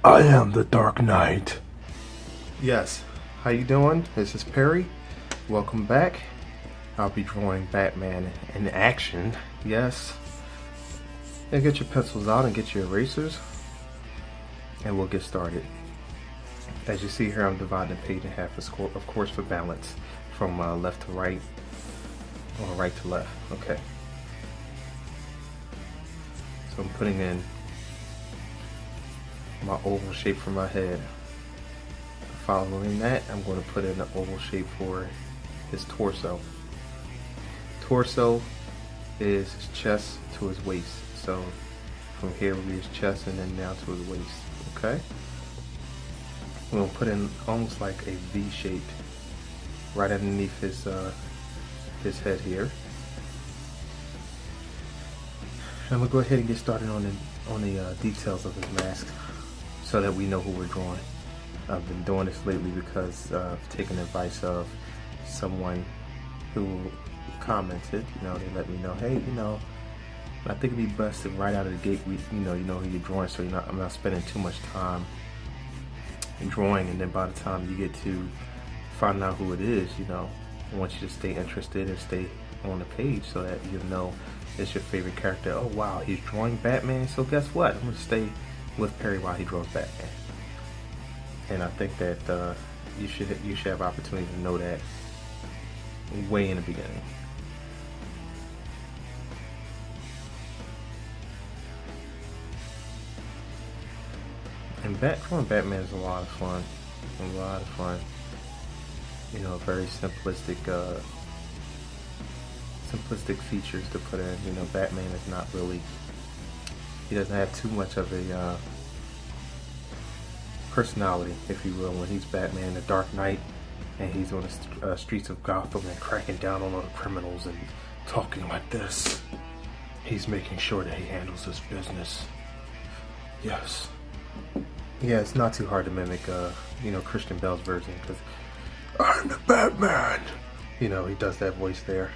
I am the Dark Knight. Yes. How you doing? This is Perry. Welcome back. I'll be drawing Batman in action. Yes. Now get your pencils out and get your erasers. And we'll get started. As you see here, I'm dividing the page in half, of course, for balance. From left to right, or right to left. Okay. So I'm putting in my oval shape for my head. Following that, I'm going to put in an oval shape for his torso. Torso is his chest to his waist. So from here will be his chest and then down to his waist. Okay? We'll put in almost like a V shape right underneath his head here. I'm gonna go ahead and get started on the details of his mask so that we know who we're drawing. I've been doing this lately because I've taken advice of someone who commented. They let me know, hey, I think it'd be best if right out of the gate, you know who you're drawing, so I'm not spending too much time in drawing, and then by the time you get to find out who it is, I want you to stay interested and stay on the page so that you know it's your favorite character. Oh wow, he's drawing Batman, so guess what? I'm gonna stay with Perry while he draws Batman. And I think that you should have opportunity to know that way in the beginning. And drawing Batman is a lot of fun. A lot of fun. Very simplistic features to put in. Batman is not really, he doesn't have too much of a personality, if you will, when he's Batman, the Dark Knight, and he's on the streets of Gotham and cracking down on all the criminals and talking like this. He's making sure that he handles his business. Yes. Yeah, it's not too hard to mimic, Christian Bale's version, because I'm the Batman. He does that voice there.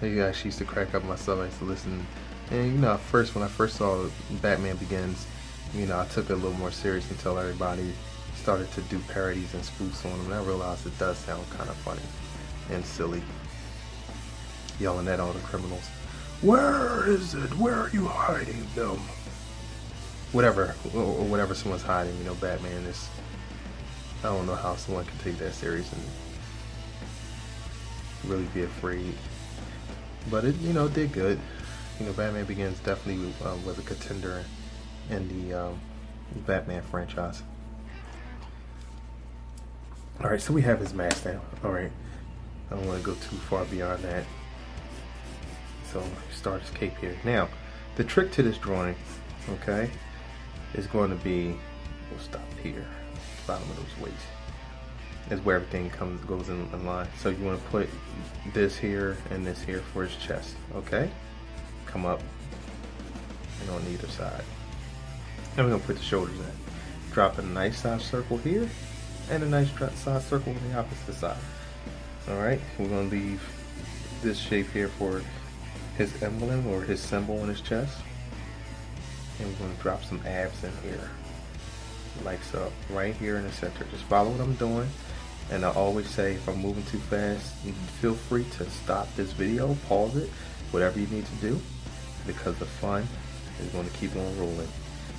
He actually used to crack up my stomach to listen. And when I first saw Batman Begins, I took it a little more serious until everybody started to do parodies and spoofs on him, and I realized it does sound kind of funny and silly, yelling at all the criminals. Where is it? Where are you hiding them? Whatever someone's hiding, Batman is, I don't know how someone can take that serious and really be afraid. But it, did good. Batman Begins definitely was a contender in the Batman franchise. Alright, so we have his mask now. Alright, I don't want to go too far beyond that. So start his cape here. Now, the trick to this drawing, okay, is going to be, we'll stop here, bottom of his waist, is where everything goes in line. So you want to put this here and this here for his chest, okay? Come up and on either side. Then we're going to put the shoulders in. Drop a nice size circle here and a nice size circle on the opposite side. Alright, we're going to leave this shape here for his emblem or his symbol on his chest. And we're going to drop some abs in here, like so, right here in the center. Just follow what I'm doing, and I always say if I'm moving too fast, feel free to stop this video, pause it, whatever you need to do, because the fun is going to keep on rolling.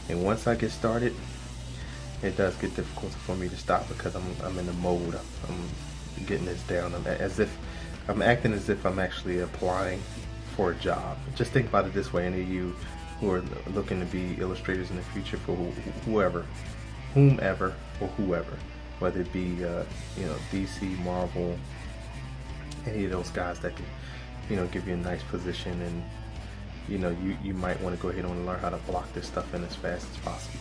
And once I get started, it does get difficult for me to stop because I'm in the mode. I'm getting this down. I'm acting as if I'm actually applying for a job. Just think about it this way, any of you who are looking to be illustrators in the future for whomever, or whoever, whether it be DC, Marvel, any of those guys that can give you a nice position, and you might want to go ahead and learn how to block this stuff in as fast as possible.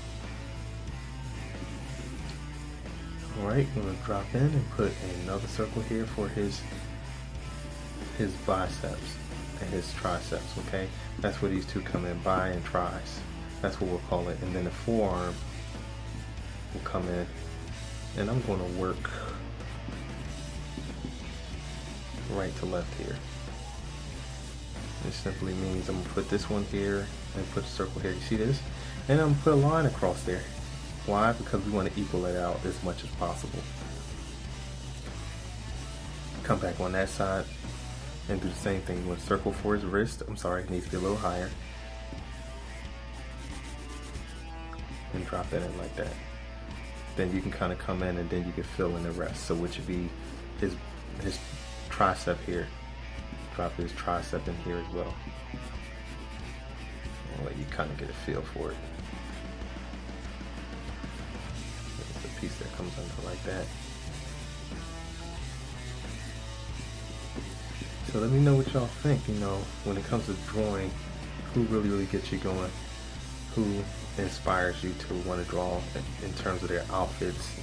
Alright, I'm going to drop in and put another circle here for his biceps and his triceps, okay? That's where these two come in, bi and tris. That's what we'll call it. And then the forearm will come in. And I'm going to work right to left here. It simply means I'm going to put this one here and put a circle here. You see this? And I'm going to put a line across there. Why? Because we want to equal it out as much as possible. Come back on that side and do the same thing. You want to circle for his wrist. I'm sorry, it needs to be a little higher. And drop that in like that. Then you can kind of come in and then you can fill in the rest. So which would be his tricep here. Drop his tricep in here as well. I'll let you kind of get a feel for it. There's a piece that comes under like that. So let me know what y'all think, you know, when it comes to drawing, who really gets you going, who inspires you to want to draw in terms of their outfits.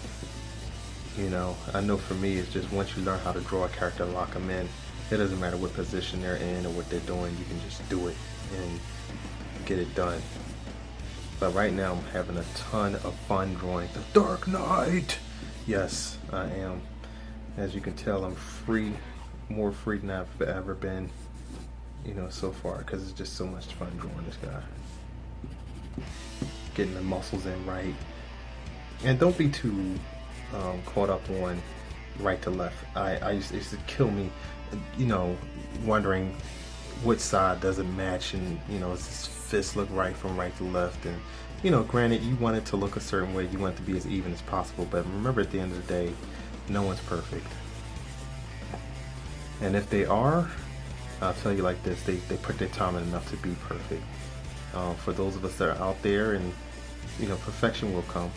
You know, I know for me, it's just once you learn how to draw a character, lock them in, it doesn't matter what position they're in or what they're doing, you can just do it and get it done. But right now, I'm having a ton of fun drawing The Dark Knight. Yes, I am. As you can tell, I'm free, more free than I've ever been, you know, so far, because it's just so much fun drawing this guy. Getting the muscles in right. And don't be too caught up on right to left. It used to kill me, you know, wondering which side doesn't match, and you know, does his fist look right from right to left? And you know, granted, you want it to look a certain way, you want it to be as even as possible, but remember, at the end of the day, no one's perfect. And if they are, I'll tell you like this, they put their time in enough to be perfect. For those of us that are out there, and you know, perfection will come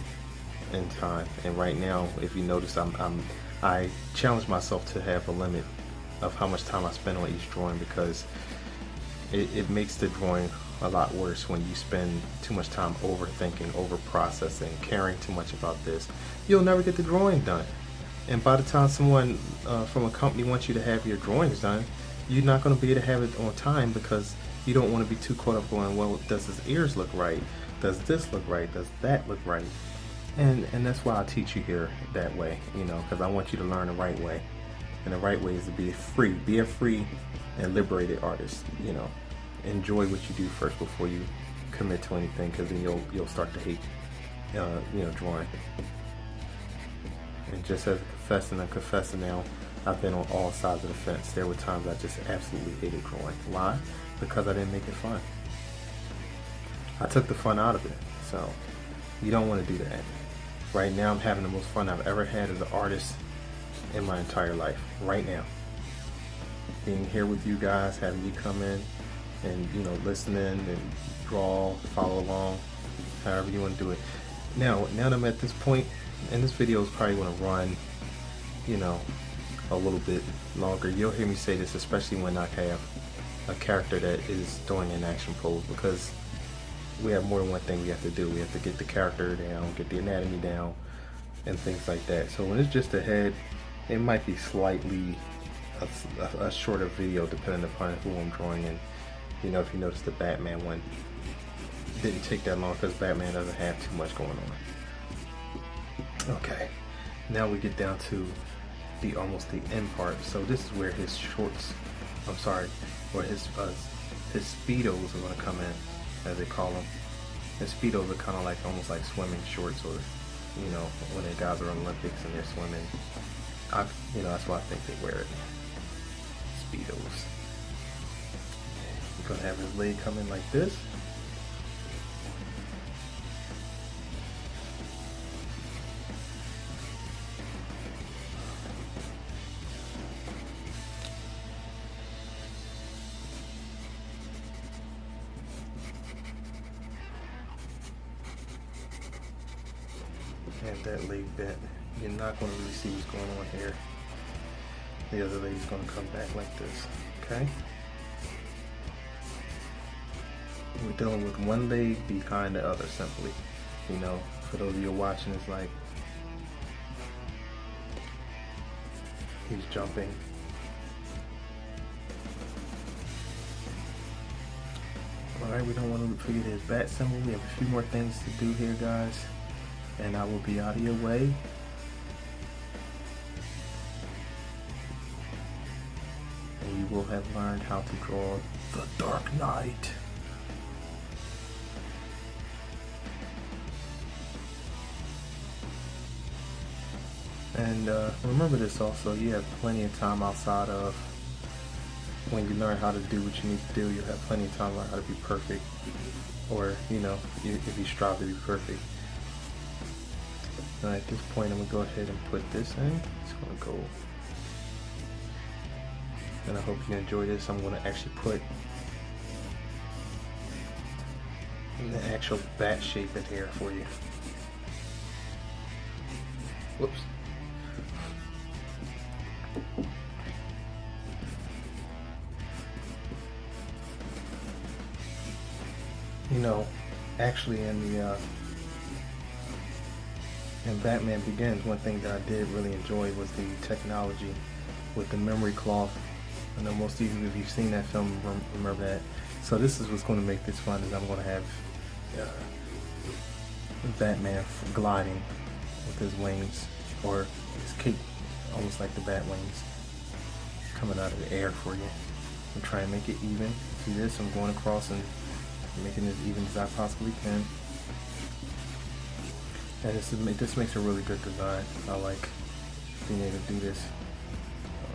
in time. And right now, if you notice, I challenge myself to have a limit of how much time I spend on each drawing, because it makes the drawing a lot worse when you spend too much time overthinking, over processing, caring too much about this. You'll never get the drawing done. And by the time someone from a company wants you to have your drawings done, you're not going to be able to have it on time, because you don't want to be too caught up going, well, does his ears look right? Does this look right? Does that look right? And that's why I teach you here that way, you know, because I want you to learn the right way. And the right way is to be free. Be a free and liberated artist, you know. Enjoy what you do first before you commit to anything, because then you'll start to hate, you know, drawing. And just as I'm confessing now, I've been on all sides of the fence. There were times I just absolutely hated drawing. Why? Because I didn't make it fun. I took the fun out of it. So you don't want to do that. Right now, I'm having the most fun I've ever had as an artist in my entire life. Right now, being here with you guys, having you come in and, you know, listening and draw, follow along, however you want to do it. Now that I'm at this point, and this video is probably going to run, you know, a little bit longer. You'll hear me say this, especially when I have a character that is doing an action pose, because we have more than one thing we have to do. We have to get the character down, get the anatomy down, and things like that. So when it's just a head, it might be slightly a shorter video depending upon who I'm drawing. And you know, if you notice, the Batman one didn't take that long because Batman doesn't have too much going on. Okay, now we get down to almost the end part. So this is where his shorts, or his speedos are going to come in, as they call them. His speedos are kind of like almost like swimming shorts, or you know, when the guys are on Olympics and they're swimming. You know, that's why I think they wear it. Speedos. He's gonna have his leg come in like this. Have that leg bent. You're not going to really see what's going on here. The other leg's going to come back like this. Okay? We're dealing with one leg behind the other, simply. You know, for those of you watching, it's like he's jumping. Alright, we don't want to forget his bat symbol. We have a few more things to do here, guys. And I will be out of your way. And you will have learned how to draw the Dark Knight. And remember this also, you have plenty of time outside of when you learn how to do what you need to do. You'll have plenty of time to learn how to be perfect, or if you strive to be perfect. Now at this point, I'm gonna go ahead and put this in. It's gonna go, and I hope you enjoy this. I'm gonna actually put the actual bat shape in here for you. Whoops. Actually in Batman Begins, one thing that I did really enjoy was the technology with the memory cloth. I know most of you, if you've seen that film, remember that. So this is what's going to make this fun, is I'm going to have Batman gliding with his wings, or his cape, almost like the bat wings, coming out of the air for you. I'm trying to make it even. See this? I'm going across and making it as even as I possibly can. And this makes a really good design. I like being able to do this.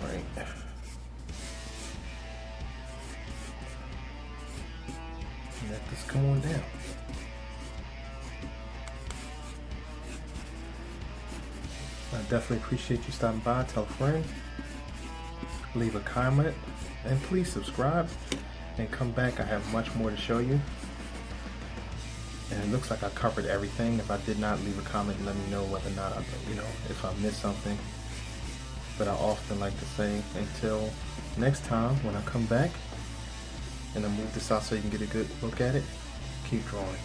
Alright. Let this come on down. I definitely appreciate you stopping by. Tell a friend, leave a comment, and please subscribe and come back. I have much more to show you. And it looks like I covered everything. If I did not, leave a comment and let me know whether or not if I missed something. But I often like to say, until next time when I come back, and I move this out so you can get a good look at it, keep drawing.